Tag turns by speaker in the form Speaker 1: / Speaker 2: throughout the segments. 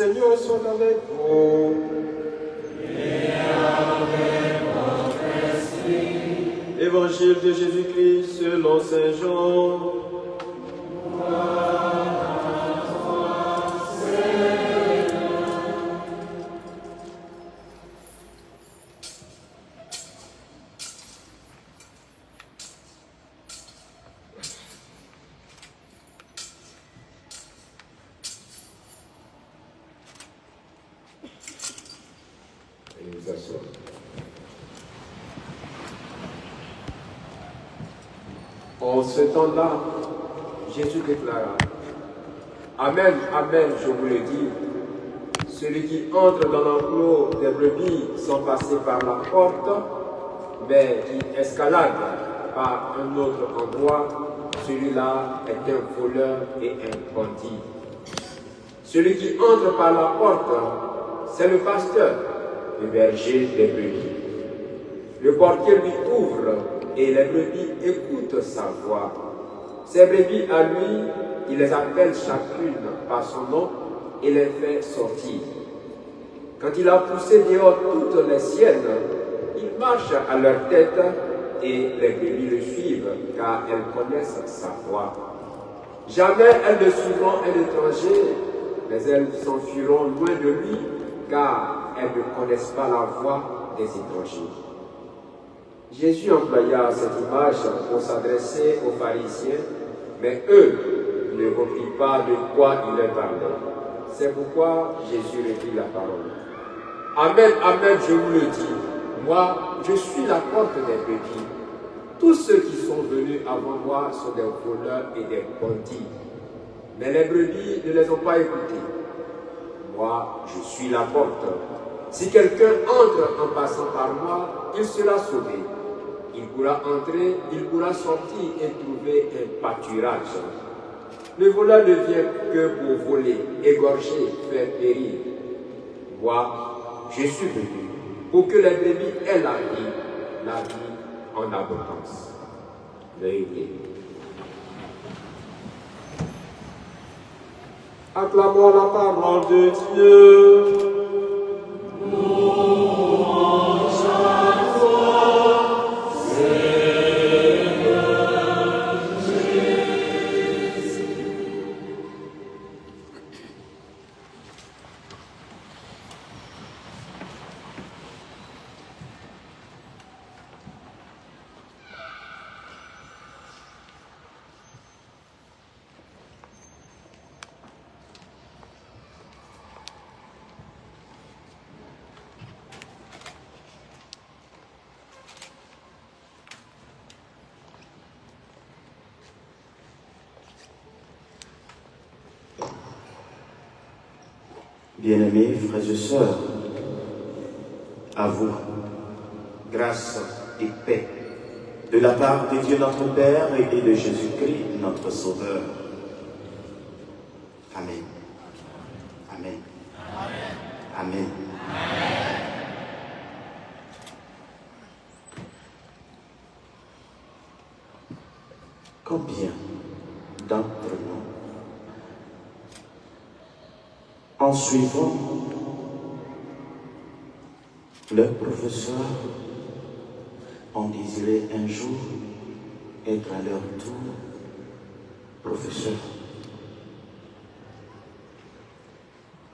Speaker 1: Seigneur soit avec vous.
Speaker 2: Et avec votre esprit.
Speaker 1: Évangile de Jésus-Christ selon Saint Jean. En ce temps-là, Jésus déclara, « Amen, Amen, je vous le dis, celui qui entre dans l'enclos des brebis sans passer par la porte, mais qui escalade par un autre endroit, celui-là est un voleur et un bandit. Celui qui entre par la porte, c'est le pasteur, le berger des brebis. Le portier lui ouvre et les brebis écoutent sa voix. Ces brebis à lui, il les appelle chacune par son nom et les fait sortir. Quand il a poussé dehors toutes les siennes, il marche à leur tête et les brebis le suivent car elles connaissent sa voix. Jamais elles ne suivront un étranger, mais elles s'enfuiront loin de lui car elles ne connaissent pas la voix des étrangers. Jésus employa cette image pour s'adresser aux pharisiens, mais eux ne comprirent pas de quoi il leur parlait. C'est pourquoi Jésus reprit la parole. Amen, amen, je vous le dis, moi, je suis la porte des brebis. Tous ceux qui sont venus avant moi sont des voleurs et des bandits, mais les brebis ne les ont pas écoutés. Moi, je suis la porte. Si quelqu'un entre en passant par moi, il sera sauvé. Il pourra entrer, il pourra sortir et trouver un pâturage. Le voleur ne vient que pour voler, égorger, faire périr. Moi, je suis venu pour que les brebis aient la vie en abondance. Vérité. Acclamons la parole de Dieu.
Speaker 3: Bien-aimés frères et sœurs, à vous, grâce et paix de la part de Dieu notre Père et de Jésus-Christ notre Sauveur. Amen. Amen. Amen. Combien d'entre nous, en suivant leur professeur, ont désiré un jour être à leur tour professeur?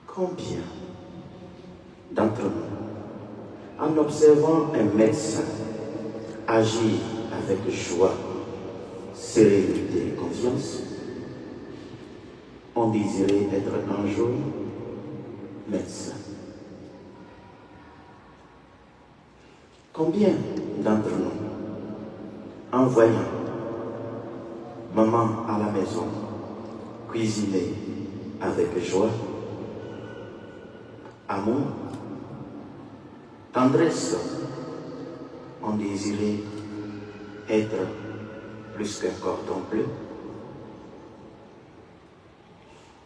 Speaker 3: Combien d'entre nous, en observant un médecin agir avec joie, sérénité et confiance, ont désiré être un jour médecin? Combien d'entre nous, en voyant maman à la maison cuisiner avec joie, amour, tendresse, ont désiré être plus qu'un cordon bleu?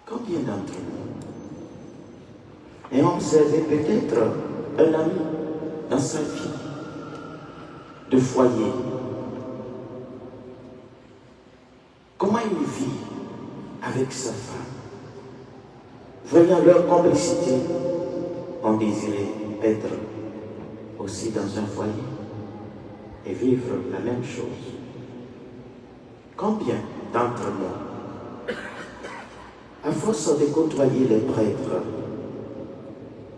Speaker 3: Combien d'entre nous, et observer peut-être un ami dans sa vie de foyer. Comment il vit avec sa femme? Voyant leur complicité, on désirait être aussi dans un foyer et vivre la même chose. Combien d'entre nous, à force de côtoyer les prêtres,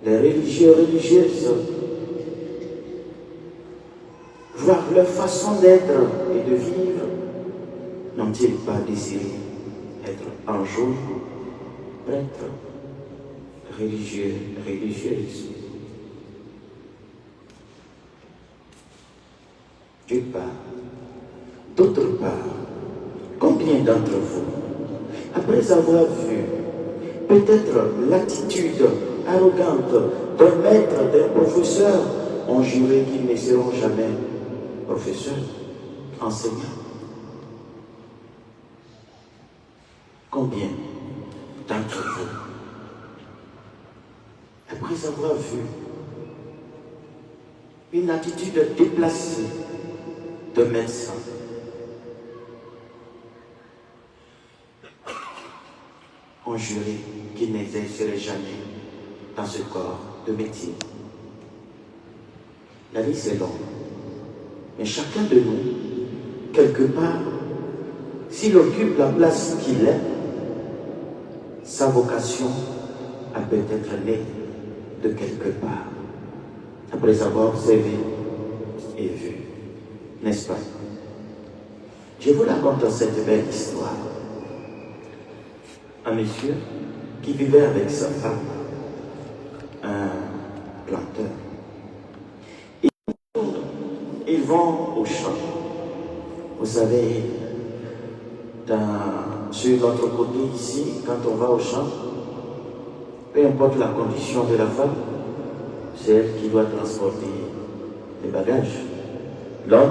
Speaker 3: les religieux, religieuses, voir leur façon d'être et de vivre, n'ont-ils pas désiré être un jour prêtre, religieux, religieuse? D'une part. D'autre part, combien d'entre vous, après avoir vu peut-être l'attitude arrogante d'un maître, d'un professeur, ont juré qu'ils ne seront jamais professeurs, enseignants? Combien d'entre vous, après avoir vu une attitude déplacée de médecin, ont juré qu'ils n'exerceraient jamais dans ce corps de métier? La liste est longue, mais chacun de nous, quelque part, s'il occupe la place qu'il est, sa vocation a peut-être né de quelque part, après avoir observé et vu, n'est-ce pas? Je vous raconte cette belle histoire. Un monsieur qui vivait avec sa femme, un planteur. Ils vont au champ. Vous savez, sur notre côté ici, quand on va au champ, peu importe la condition de la femme, c'est elle qui doit transporter les bagages. L'homme,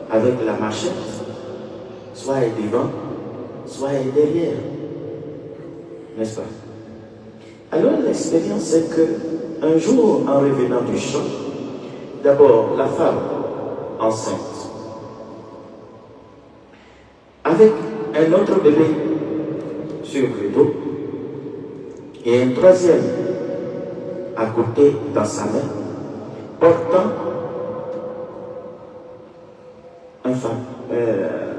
Speaker 3: avec la machette, soit est devant, soit est derrière. N'est-ce pas? Alors l'expérience c'est que un jour, en revenant du champ, d'abord la femme enceinte, avec un autre bébé sur le dos et un troisième à côté dans sa main, portant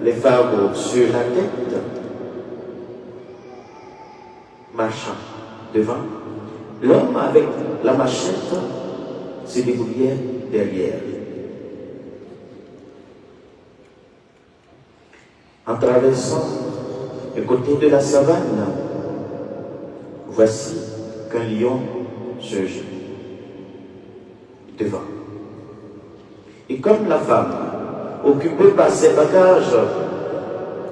Speaker 3: les fardeaux sur la tête, marchant devant, l'homme avec la machette se débrouillait derrière. En traversant le côté de la savane, voici qu'un lion surgit devant. Et comme la femme, occupée par ses bagages,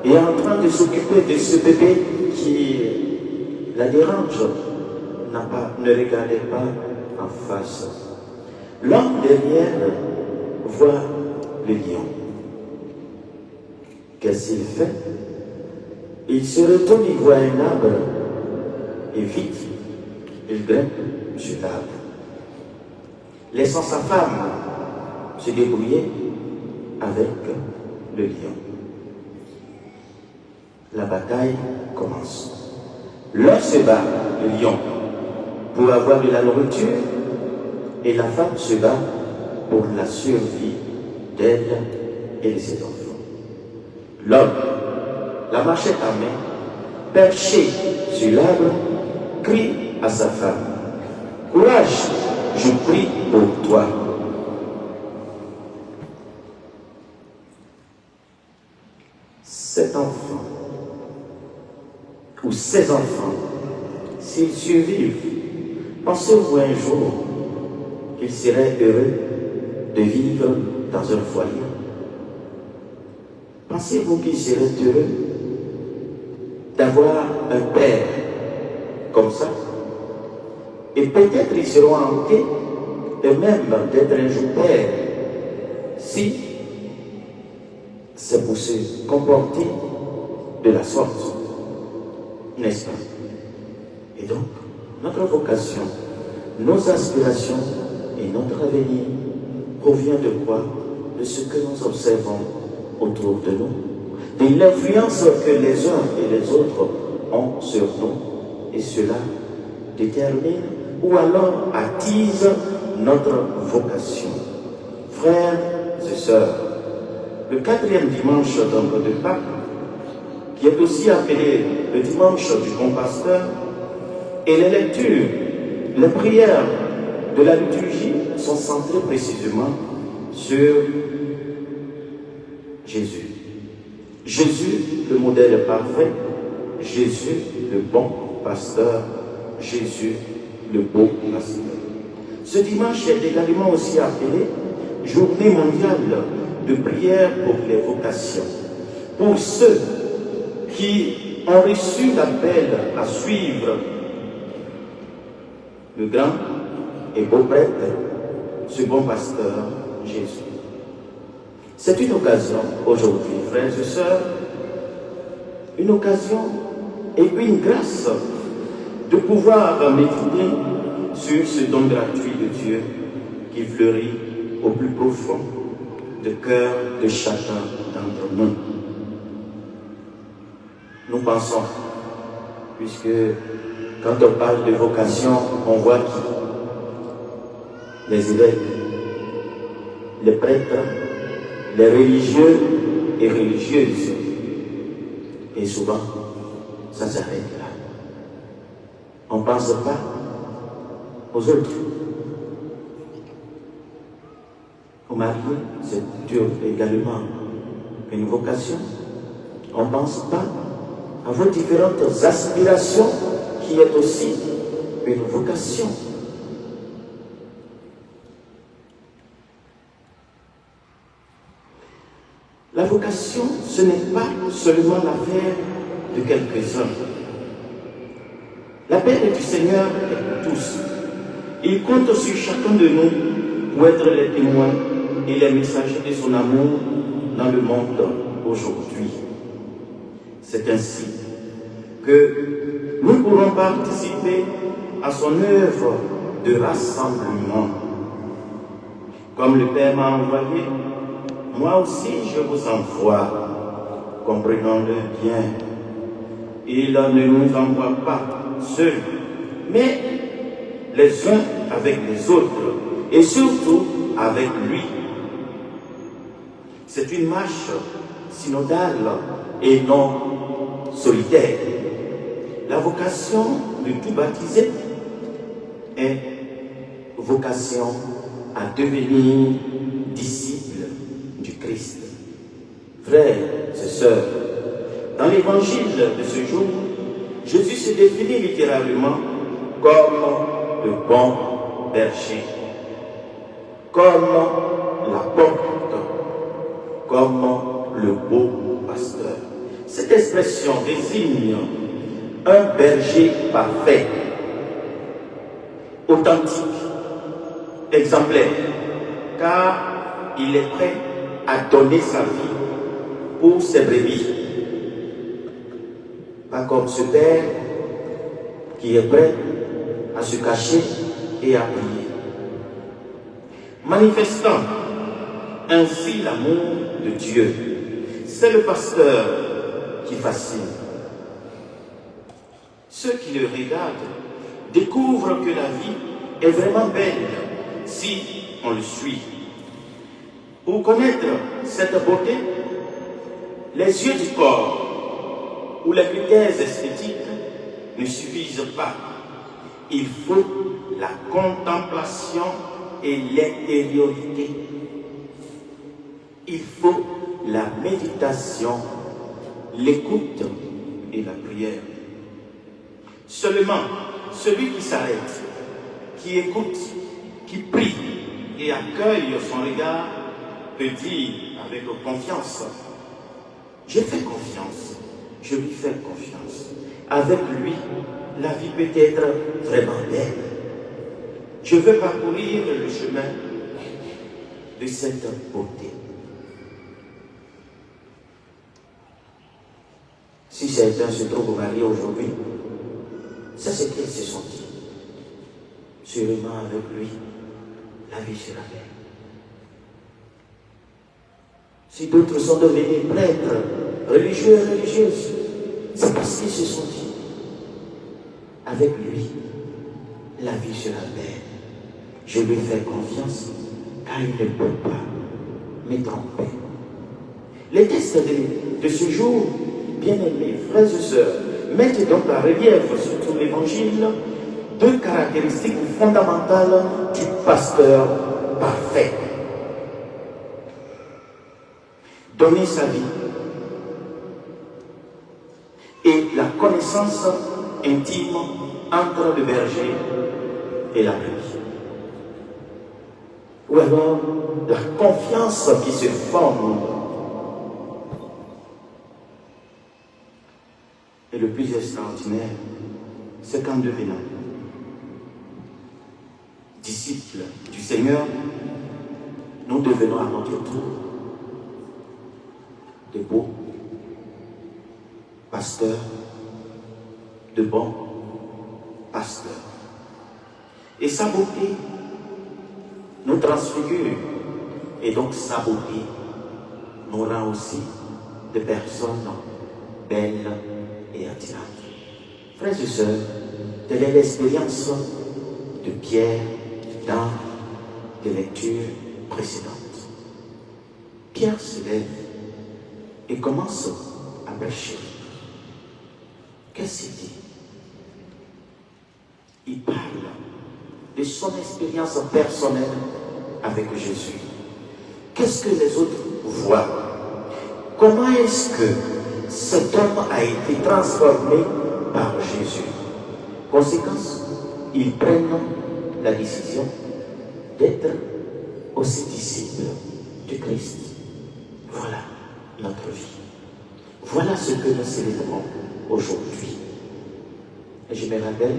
Speaker 3: est en train de s'occuper de ce bébé qui la dérange, ne regardait pas en face. L'homme derrière voit le lion. Qu'est-ce qu'il fait? Il se retourne, il voit un arbre, et vite, il grimpe sur l'arbre, laissant sa femme se débrouiller avec le lion. La bataille commence. L'homme se bat, le lion, pour avoir de la nourriture, et la femme se bat pour la survie d'elle et de ses enfants. L'homme, la machette en main, perché sur l'arbre, crie à sa femme: courage, je prie pour toi. Cet enfant, ou ces enfants, s'ils survivent, pensez-vous un jour qu'ils seraient heureux de vivre dans un foyer? Pensez-vous qu'ils seraient heureux d'avoir un père comme ça? Et peut-être ils seront hantés eux-mêmes d'être un jour père si c'est pour se comporter de la sorte, n'est-ce pas? Et donc, Notre vocation, nos aspirations et notre avenir provient de quoi? De ce que nous observons autour de nous, de l'influence que les uns et les autres ont sur nous, et cela détermine ou alors attise notre vocation. Frères et sœurs, le 4e dimanche donc de Pâques, qui est aussi appelé le dimanche du bon pasteur, et les lectures, les prières de la liturgie sont centrées précisément sur Jésus. Jésus, le modèle parfait, Jésus, le bon pasteur, Jésus, le beau pasteur. Ce dimanche est également aussi appelé Journée mondiale de prière pour les vocations. Pour ceux qui ont reçu l'appel à suivre le grand et beau prêtre, ce bon pasteur, Jésus. C'est une occasion aujourd'hui, frères et sœurs, une occasion et une grâce de pouvoir méditer sur ce don gratuit de Dieu qui fleurit au plus profond du cœur de chacun d'entre nous. Nous pensons, puisque quand on parle de vocation, on voit qui? Les évêques, les prêtres, les religieux et religieuses. Et souvent, ça s'arrête là. On ne pense pas aux autres. Aux mariés, c'est également une vocation. On ne pense pas à vos différentes aspirations qui est aussi une vocation. La vocation, ce n'est pas seulement l'affaire de quelques-uns. L'appel du Seigneur est pour tous. Il compte sur chacun de nous pour être les témoins et les messagers de son amour dans le monde aujourd'hui. C'est ainsi que nous pourrons participer à son œuvre de rassemblement. Comme le Père m'a envoyé, moi aussi je vous envoie. Comprenons-le bien. Il ne nous envoie pas seuls, mais les uns avec les autres, et surtout avec lui. C'est une marche synodale et non solitaire. La vocation de tout baptisé est vocation à devenir disciple du Christ. Frères et sœurs, dans l'évangile de ce jour, Jésus se définit littéralement comme le bon berger, comme la porte, comme le beau pasteur. Cette expression désigne un berger parfait, authentique, exemplaire, car il est prêt à donner sa vie pour ses brebis. Pas comme ce père qui est prêt à se cacher et à prier. Manifestant ainsi l'amour de Dieu, c'est le pasteur qui fascine. Ceux qui le regardent découvrent que la vie est vraiment belle si on le suit. Pour connaître cette beauté, les yeux du corps ou les critères esthétiques ne suffisent pas. Il faut la contemplation et l'intériorité. Il faut la méditation, l'écoute et la prière. Seulement, celui qui s'arrête, qui écoute, qui prie et accueille son regard peut dire avec confiance: je fais confiance, je lui fais confiance. Avec lui, la vie peut être vraiment belle. Je veux parcourir le chemin de cette beauté. Si certains se trouvent mariés aujourd'hui, c'est ce qu'ils se sont dit. sûrement avec lui, la vie sera belle. Si d'autres sont devenus prêtres, religieux et religieuses, c'est parce qu'ils se sont dit, avec lui, la vie sera belle. Je lui fais confiance, car il ne peut pas me tromper. Les textes de ce jour, bien-aimés frères et sœurs, mettent donc en relief sur l'évangile deux caractéristiques fondamentales du pasteur parfait. Donner sa vie et la connaissance intime entre le berger et la brebis. Ou alors la confiance qui se forme. Et le plus extraordinaire, c'est qu'en devenant disciples du Seigneur, nous devenons à notre tour de beaux pasteurs, de bons pasteurs. Et sa beauté nous transfigure, et donc sa beauté nous rend aussi des personnes belles et attirantes. Frères et sœurs, telle est l'expérience de Pierre dans les lectures précédentes. Pierre se lève et commence à prêcher. Qu'est-ce qu'il dit? Il parle de son expérience personnelle avec Jésus. Qu'est-ce que les autres voient? Comment est-ce que cet homme a été transformé par Jésus? Conséquence, ils prennent la décision d'être aussi disciples de Christ. Voilà notre vie. Voilà ce que nous célébrons aujourd'hui. Et je me rappelle,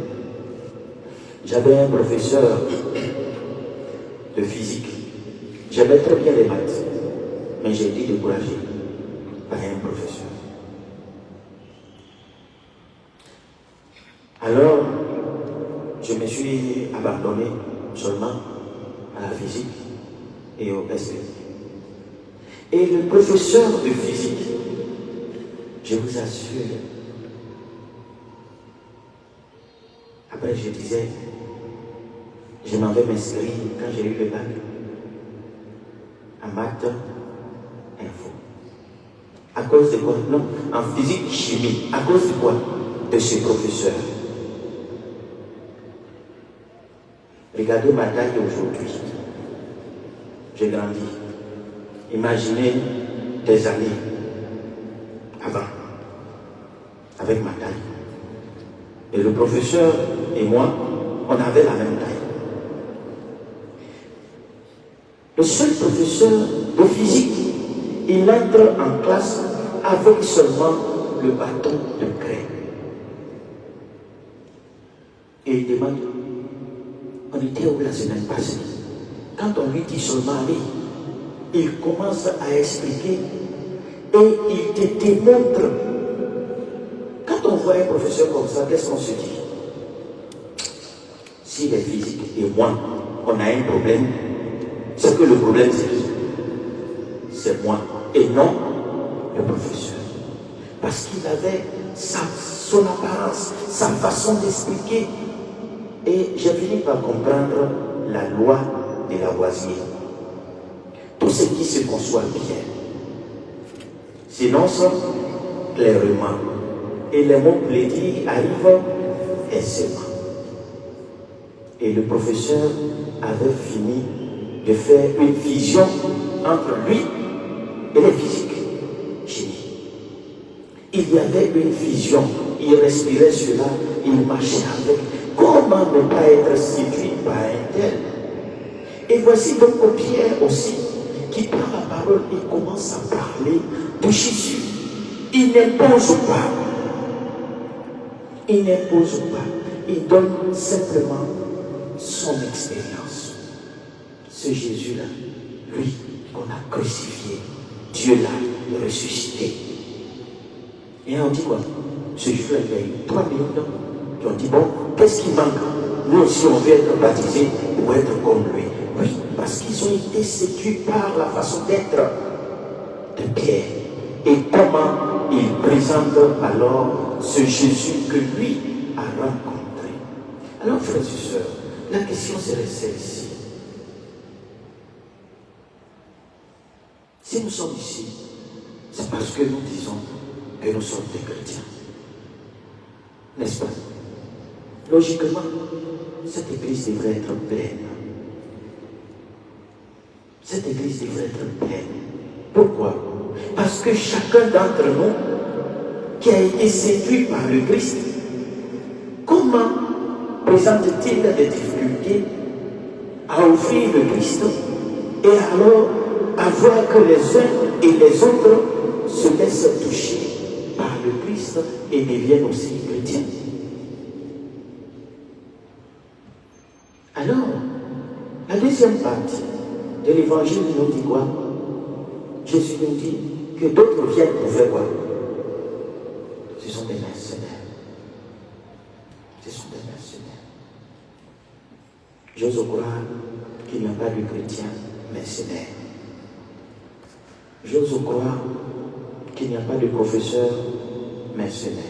Speaker 3: j'avais un professeur de physique. J'aimais très bien les maths, mais j'ai été découragé par un professeur. Alors, je me suis abandonné seulement à la physique et au SVT. Et le professeur de physique, je vous assure, après je disais, je m'en vais m'inscrire quand j'ai eu le bac en maths, info. À cause de quoi? Non, en physique, chimie. À cause de quoi? De ce professeur. Regardez ma taille aujourd'hui. J'ai grandi. Imaginez des années avant, avec ma taille. Et le professeur et moi, on avait la même taille. Le seul professeur de physique, il entre en classe avec seulement le bâton de craie. Et il demande, on était où la semaine passée? Quand on lui dit seulement allez, il commence à expliquer et il te démontre. Quand on voit un professeur comme ça, qu'est-ce qu'on se dit? Si les physiques et moi, on a un problème, c'est que le problème c'est qui? C'est moi et non le professeur. Parce qu'il avait son apparence, sa façon d'expliquer. Et j'ai fini par comprendre la loi de Lavoisier. Tout ce qui se conçoit bien s'énonce clairement. Et les mots plaidis arrivent aisément. Et le professeur avait fini de faire une fusion entre lui et les physiques chimie. Il y avait une fusion. Il respirait cela, il marchait avec. Comment ne pas être séduit par un tel? Et voici donc Pierre aussi, qui prend la parole et commence à parler de Jésus. Il n'impose pas. Il n'impose pas. Il donne simplement son expérience. Ce Jésus-là, lui qu'on a crucifié, Dieu l'a ressuscité. Et on dit quoi? Ce Jésus-là, il y a eu 3 millions d'hommes qui ont dit, bon, qu'est-ce qui manque? nous aussi on veut être baptisés pour être comme lui. Oui, parce qu'ils ont été séduits par la façon d'être de Pierre. Et comment il présente alors ce Jésus que lui a rencontré. Alors frères et sœurs, la question serait celle-ci. Si nous sommes ici, c'est parce que nous disons que nous sommes des chrétiens. N'est-ce pas? Logiquement, cette église devrait être pleine. Cette église devrait être pleine. Pourquoi? Parce que chacun d'entre nous qui a été séduit par le Christ, comment présente-t-il des difficultés à offrir le Christ et alors à voir que les uns et les autres se laissent toucher par le Christ et deviennent aussi chrétiens? Alors, la deuxième partie de l'évangile nous dit quoi? Jésus nous dit que d'autres viennent pour faire quoi? Ce sont des mercenaires. Ce sont des mercenaires. J'ose croire qu'il n'y a pas de chrétiens mercenaires. J'ose croire qu'il n'y a pas de professeurs mercenaires.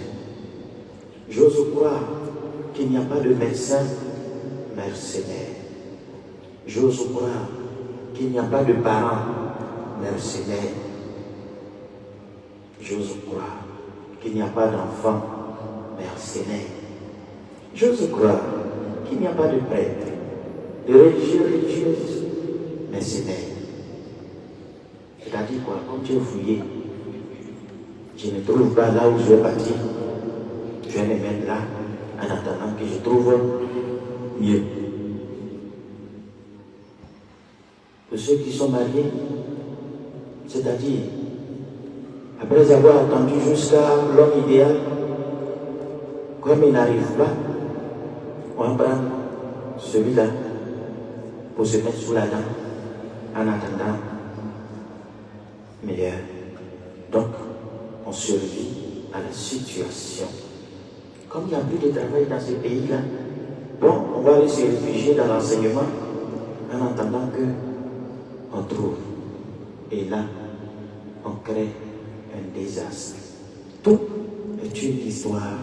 Speaker 3: J'ose croire qu'il n'y a pas de médecins mercenaires. J'ose croire qu'il n'y a pas de parents mercenaires. J'ose croire qu'il n'y a pas d'enfants mercenaires. J'ose croire qu'il n'y a pas de prêtres, de religieuses mercenaires. C'est-à-dire quoi? Quand tu es fouillé, je ne trouve pas là où je vais partir. Je vais me mettre là en attendant que je trouve mieux. Pour ceux qui sont mariés, c'est-à-dire après avoir attendu jusqu'à l'homme idéal, comme il n'arrive pas, on prend celui-là pour se mettre sous la dent en attendant meilleur. Donc, on survit à la situation. Comme il n'y a plus de travail dans ce pays-là, bon, on va aller se réfugier dans l'enseignement en attendant que on trouve. Et là, on crée un désastre. Tout est une histoire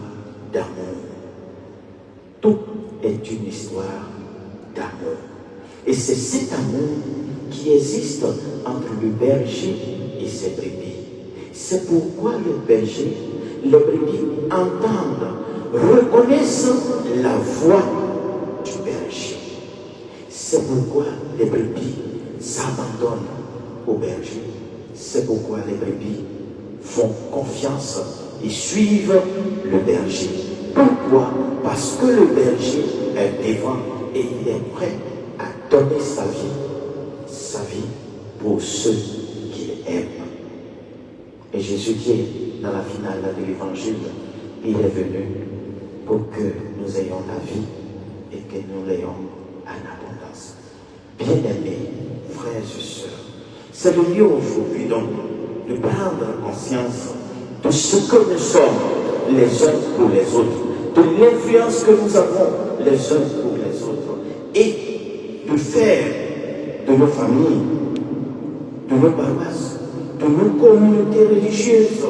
Speaker 3: d'amour. Tout est une histoire d'amour. Et c'est cet amour qui existe entre le berger et ses brebis. C'est pourquoi le berger, les brebis entendent, reconnaissent la voix du berger. C'est pourquoi les brebis s'abandonnent au berger. C'est pourquoi les brebis font confiance et suivent le berger. Pourquoi? Parce que le berger est devant et il est prêt à donner sa vie pour ceux qu'il aime. Et Jésus qui est dans la finale de l'évangile, il est venu pour que nous ayons la vie et que nous l'ayons en abondance. Bien-aimés, frères et sœurs, c'est le lieu aujourd'hui donc de prendre conscience de ce que nous sommes les uns pour les autres, de l'influence que nous avons les uns pour les autres, et de faire de nos familles, de nos paroisses, de nos communautés religieuses,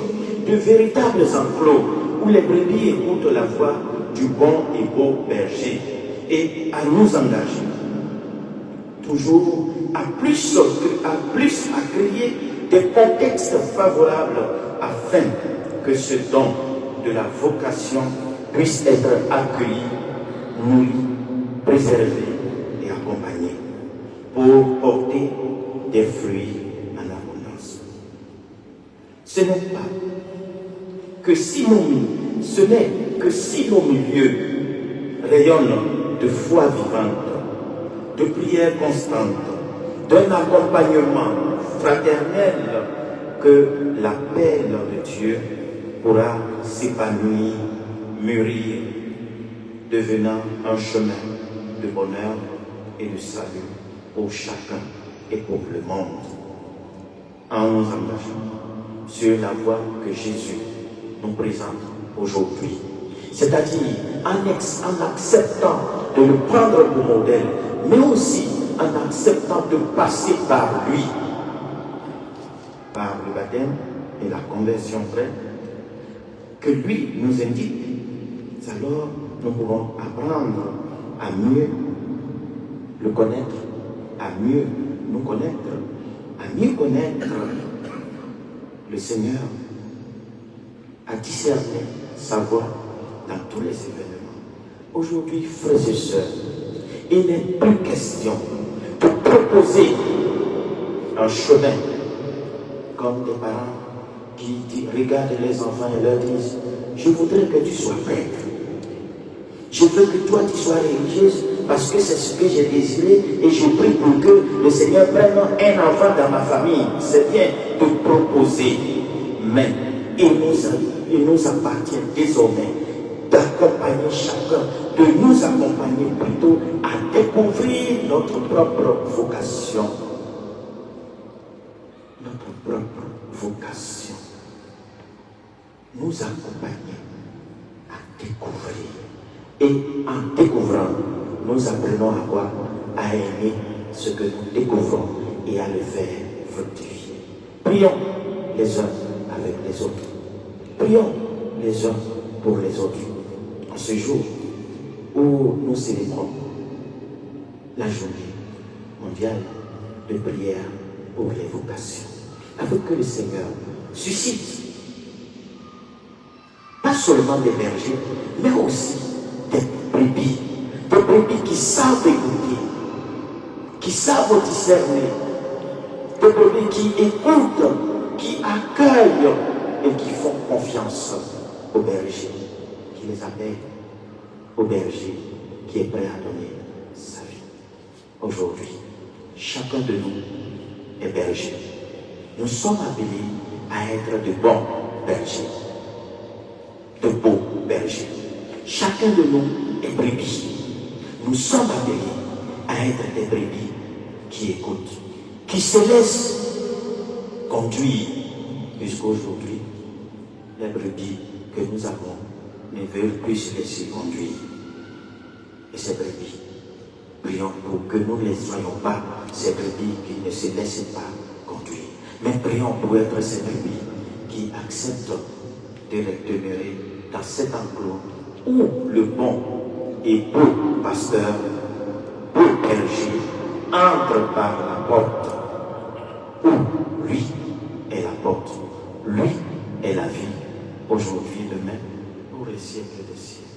Speaker 3: de véritables enclos où les brebis écoutent la voix du bon et beau berger, et à nous engager toujours à plus créer des contextes favorables afin que ce don de la vocation puisse être accueilli, nourri, préservé et accompagné pour porter des fruits en abondance. Ce n'est que si nos milieux rayonnent de foi vivante, de prière constante, d'un accompagnement fraternel, que l'appel de Dieu pourra s'épanouir, mûrir, devenant un chemin de bonheur et de salut pour chacun et pour le monde. En nous engageant sur la voie que Jésus nous présente aujourd'hui, c'est-à-dire en acceptant de le prendre pour modèle, mais aussi en acceptant de passer par lui, par le baptême et la conversion vraie, que lui nous indique, alors nous pourrons apprendre à mieux le connaître, à mieux nous connaître, à mieux connaître le Seigneur, à discerner sa voix dans tous les événements. Aujourd'hui, frères et sœurs, il n'est plus question de proposer un chemin comme des parents qui regardent les enfants et leur disent: je voudrais que tu sois prêtre. Je veux que toi tu sois religieuse parce que c'est ce que j'ai désiré et je prie pour que le Seigneur prenne un enfant dans ma famille. C'est bien de proposer, mais il nous appartient désormais d'accompagner chacun, de nous accompagner plutôt à découvrir notre propre vocation. Notre propre vocation. Nous accompagner à découvrir. Et en découvrant, nous apprenons à quoi? À aimer ce que nous découvrons et à le faire fructifier. Prions les uns avec les autres. Prions les uns pour les autres. En ce jour où nous célébrons la journée mondiale de prière pour les vocations, afin que le Seigneur suscite pas seulement des bergers, mais aussi des brebis qui savent écouter, qui savent discerner, des brebis qui écoutent, qui accueillent et qui font confiance au berger, qui les appelle au berger qui est prêt à donner sa vie. Aujourd'hui, chacun de nous est berger. Nous sommes appelés à être de bons bergers, de beaux bergers. Chacun de nous est brebis. Nous sommes appelés à être des brebis qui écoutent, qui se laissent conduire. Jusqu'aujourd'hui, les brebis que nous avons ne veulent plus se laisser conduire. Et ces brebis, prions pour que nous ne soyons pas ces brebis qui ne se laissent pas conduire. Mais prions pour être ces brebis qui acceptent de demeurer dans cet enclos où le bon et beau pasteur, beau berger, entre par la porte, où lui est la porte, lui est la vie, aujourd'hui, demain, pour les siècles des siècles.